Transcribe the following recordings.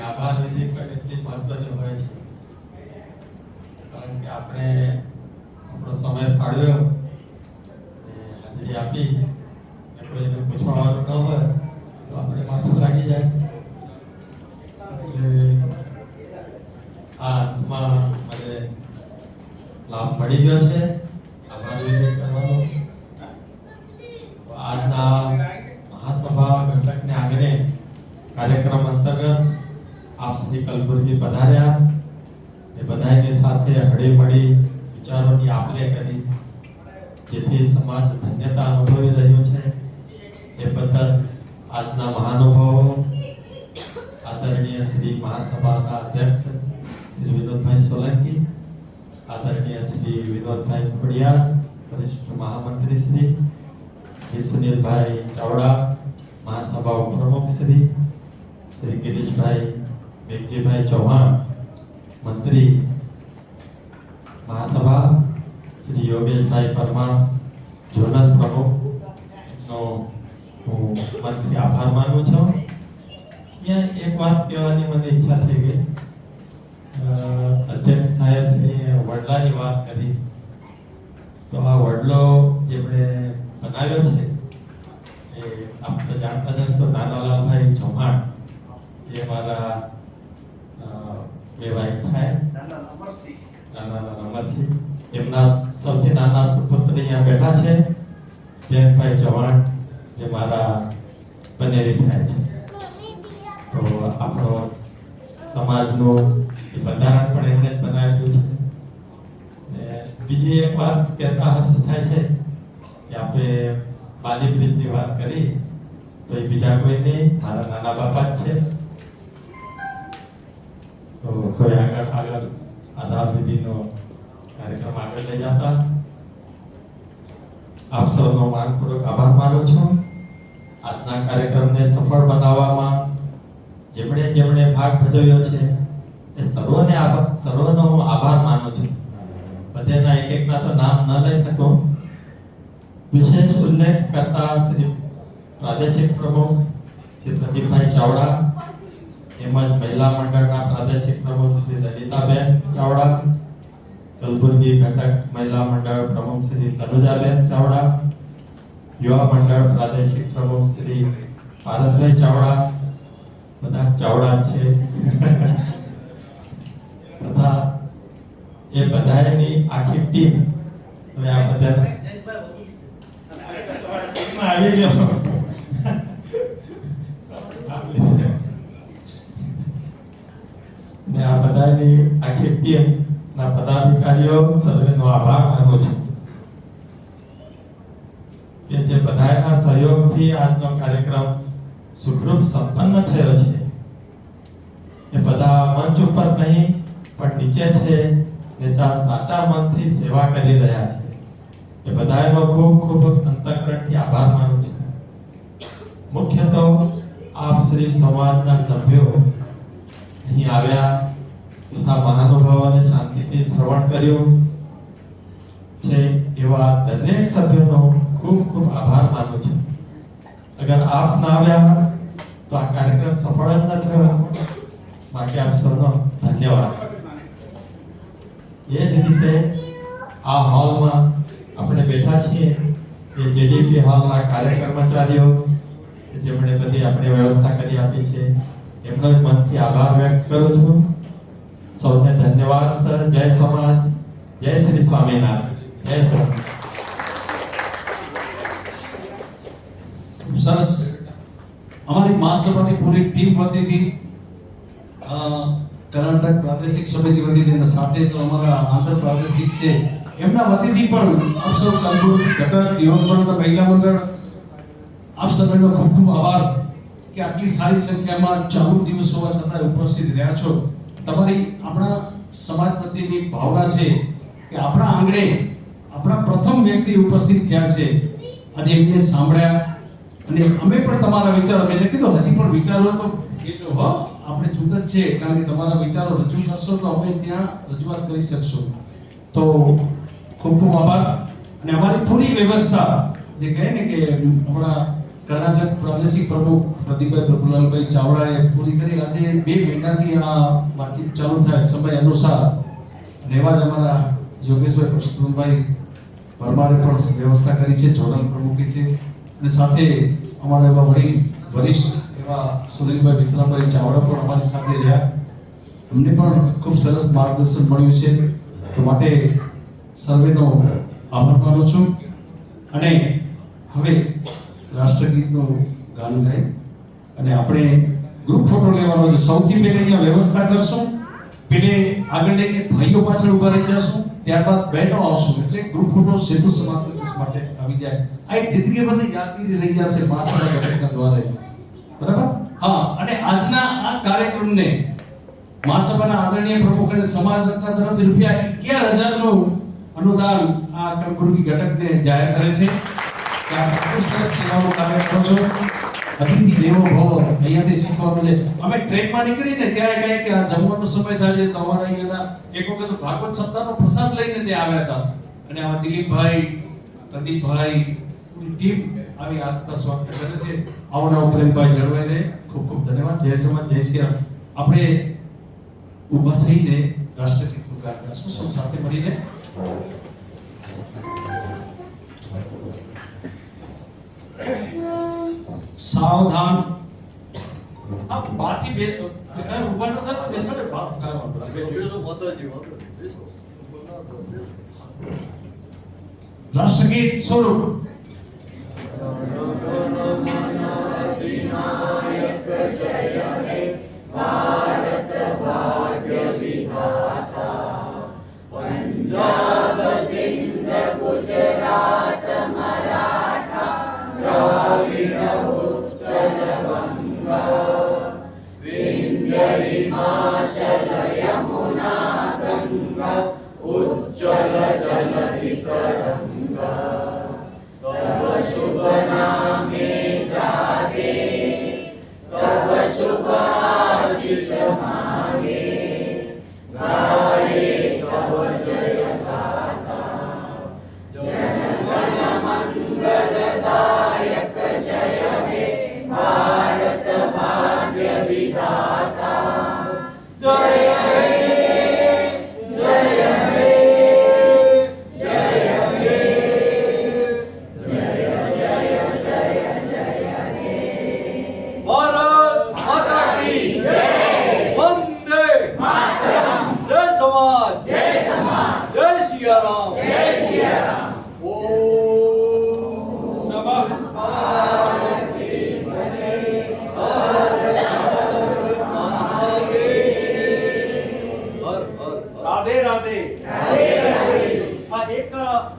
આભાર વિધિ પણ એટલી મહત્વની હોય છે, કારણ કે આપણે આપણો સમય ફાળવ્યો, હાજરી આપી, કોઈને પૂછવાનું ન હોય તો આપણે માથું લાગી જાય. એટલે આ અંતમાં મને લાભ મળી ગયો છે આભાર વિધિ કરવાનો. આજના મહાસભા ઘટકને આંગણે કાર્યક્રમ અંતર્ગત આપ શ્રી કલબુર્ગી પધાર્યા, એ બધાની સાથે હળી મળી વિચારોની આપલે કરી, જેથી સમાજ ધન્યતા અનુભવી રહ્યો છે. એ બદલ આજના મહાનુભાવો, આદરણીય શ્રી મહાસભાના અધ્યક્ષ શ્રી વિનોદભાઈ સોલંકી, આદરણીય શ્રી વિનોદભાઈ ખોડિયાર, વરિષ્ઠ મહામંત્રી શ્રી સુનિલભાઈ ચાવડા, મહાસભા ઉપપ્રમુખ શ્રી ગિરીશભાઈ મેઘજીભાઈ ચૌહાણ, મંત્રી મહાસભા શ્રી યોગેશભાઈ પરમાર, ઝોનલ પ્રમુખ નો હું મનથી આભાર માનું છું. અહીંયા એક વાત કહેવાની મને ઈચ્છા થઈ ગઈ. અધ્યક્ષ સાહેબ શ્રી વડલાની વાત કરી, તો આ વડલો જેમણે બનાવ્યો છે એ આપ તો જાણતા જ હશો, નાનાલાલભાઈ ચૌહાણ. એ મારા બે વાઇફ થાય, નાનાલાલ અમરસિંહ. એમના સૌથી નાના સુપુત્ર અહીંયા બેઠા છે, જયંતભાઈ ચૌહાણ, જે મારા બનેવી થાય છે. તો આપણો સમાજનું બંધારણ પણ એમને જ બનાવેલું છે. બીજી એક વાત કહેતા હર્ષ થાય છે કે આપણે બાલી બ્રિજની વાત કરી, તો એ બીજા કોઈ નહીં, મારા નાના બાપા જ છે. તો કોઈ આગળ આધાર વિધિનો કાર્યક્રમ આગળ લઈ જતા આપ સૌનો માનપૂર્વક આભાર માનું છું. આજના કાર્યક્રમને સફળ બનાવવામાં જેમણે ભાગ ભજવ્યો છે એ સર્વનો હું આભાર માનું છું. બધાના એક એકના તો નામ ન લઈ શકું. વિશેષ ઉલ્લેખ કરતા શ્રી પ્રાદેશિક પ્રમુખ શ્રી પ્રદીપભાઈ ચાવડા, તેમજ મહિલા મંડળના પ્રાદેશિક પ્રમુખ શ્રી લલિતાબેન ચાવડા, કલબુર્ગી ઘટક મહિલા મંડળ પ્રમુખ શ્રી તનુજાબેન ચાવડા, યુવા મંડળ પ્રાદેશિક પ્રમુખ શ્રી પારસભાઈ ચાવડા, બધા ચાવડા છે તથા એ બધાની આખી ટીમ. હવે આ બધા આવી ગયો ને આ બધાની આખી ટીમ ના પદાધિકારીઓ સર્વેનો આભાર માનું છું કે જે બધાના સહયોગથી આજનો કાર્યક્રમ સુખરૂપ સંપન્ન થયો છે. એ બધા મંચ ઉપર નહીં પણ નીચે છે ને સાચા મનથી સેવા કરી રહ્યા છે. એ બધાનો ખૂબ ખૂબ અંતઃકરણથી આભાર માનું છું. મુખ્ય તો આપ શ્રી સમાજના સભ્યો અહીં આવ્યા તથા મહાનુભાવોને શાંતિથી શ્રવણ કર્યું છે, એવા દરેક સભ્યોનો ખૂબ ખૂબ આભાર માનું છું. અગર આપ ના આવ્યા તો આ કાર્યક્રમ સફળ જ ન થયો. માટે આપ સૌનો ધન્યવાદ. એ જ રીતે આ હોલમાં આપણે બેઠા છીએ એ જેડીપી હોલના કર્મચારીઓ જેમણે બધી આપણે વ્યવસ્થા કરી આપી છે, એમનો મનથી આભાર વ્યક્ત કરું છું. સૌને ધન્યવાદ સર. જય સમાજ, જય શ્રી સ્વામિનારાયણ, જય સર. સરસ. અમારી મહાસભાની પૂરી ટીમ વતીથી, કર્ણાટક પ્રાદેશિક સમિતિ વતીથી અને સાથે તો અમારા આંધ્ર પ્રાદેશિક છે એમના વતીથી પણ આપ સૌ કલબુર્ગી ઘટક, યુવક મંડળ, મહિલા મંડળ, આપ સૌનો ખૂબ ખૂબ આભાર કે આટલી સારી સંખ્યામાં 4 દિવસ હોવા છતાં ઉપસ્થિત રહ્યા છો. તમારી આપણા સમાજ પ્રત્યેની એક ભાવના છે કે આપણા આંગણે આપણા પ્રથમ વ્યક્તિ ઉપસ્થિત થયા છે. આજે એમને સાંભળ્યા અને અમે પણ તમારા વિચારો, મેં કીધું હજી પણ વિચારો તો કહેજો હો, આપણે છૂટ જ છે, કારણ કે તમારા વિચારો રજૂ કરશો તો અમે ત્યાં રજૂઆત કરી શકશું. તો ખૂબ ખૂબ આભાર. અને અમારી પૂરી વ્યવસ્થા જે કહે ને કે હમણાં કર્ણાટક પ્રાદેશિક પ્રમુખ પ્રદીપભાઈ પ્રભુલાલભાઈ ચાવડાએ પૂરી કરી. આજે 2 મહિનાથી આ વાતચીત ચાલુ થાય સમય અનુસાર અને એવા જ અમારા યોગેશભાઈ પુરુષોત્તમભાઈ પરમારે પણ વ્યવસ્થા કરી છે, જોડલ પ્રમુખી છે, અને સાથે અમારા એવા વરિષ્ઠ એવા સુનિલભાઈ વિશ્રામભાઈ ચાવડા પણ અમારી સાથે રહ્યા. અમને પણ ખૂબ સરસ માર્ગદર્શન મળ્યું છે. તો માટે સર્વેનો આભાર માનું છું. અને હવે રાષ્ટ્રગીતનું ગાન ગાય અને આપણે ગ્રુપ ફોટો લેવાનો છે. સૌથી પહેલા અહીંયા વ્યવસ્થા કરશું, પેલે આગળ લઈને ભાઈઓ પાછળ ઊભા રહી જશું, ત્યારબાદ બહેનો આવશું, એટલે ગ્રુપ ફોટો સેતુ સમાજ સદસ્ય માટે આવી જાય. આ એક જિંદગીભરની યાદગીરી રહી જશે મહાસભા ઘટકના દ્વારા. બરાબર? હા. અને આજના આ કાર્યક્રમને મહાસભાના આદરણીય પ્રમુખ અને સમાજ રત્ન તરફથી ₹11,000 નું અનુદાન આ કંકુરકી ઘટકને જાહેર કરે છે. કે આ ખૂબ સરસ સેવાનો કાર્ય કરો છો. અતિથિ દેવો ભવ, અહીંયાથી શીખવાનું છે. અમે ટ્રેનમાં નીકળીને ત્યારે કહે કે આ જમવાનો સમય થાય છે, તમારા અહીંયાના એક વખત ભાગવત સપ્તાહનો પ્રસાદ લઈને ત્યાં આવ્યા હતા, અને આવા દિલીપભાઈ, પ્રદીપભાઈ, પૂરી ટીમ આવી આજના સ્વાગત કરે છે. આવો નવો પ્રેમભાઈ જળવાઈ રહે. ખૂબ ખૂબ ધન્યવાદ. જય સમાજ, જય શ્રી રામ. આપણે ઊભા થઈને રાષ્ટ્રગીતનું ગાન ગાશું સૌ સાથે મળીને. સાવધાન. આ બાથી બે ઊભા ન થાય, બેસો ને બાપ કામ હતો. રાષ્ટ્રગીત સ્વરૂપ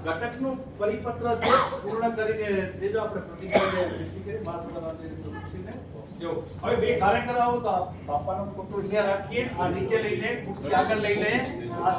ઘટકનું પરિપત્ર છે, પૂર્ણ કરીને દેજો. આપણે પ્રતિજ્ઞા વિનંતી કરી મહાસભાના ખુરશીને. જો હવે 2 કાર્યકર આવો તો બાપાનો ફોટો અહીંયા રાખીએ, આ નીચે લઈને ખુરશી આગળ લઈને આ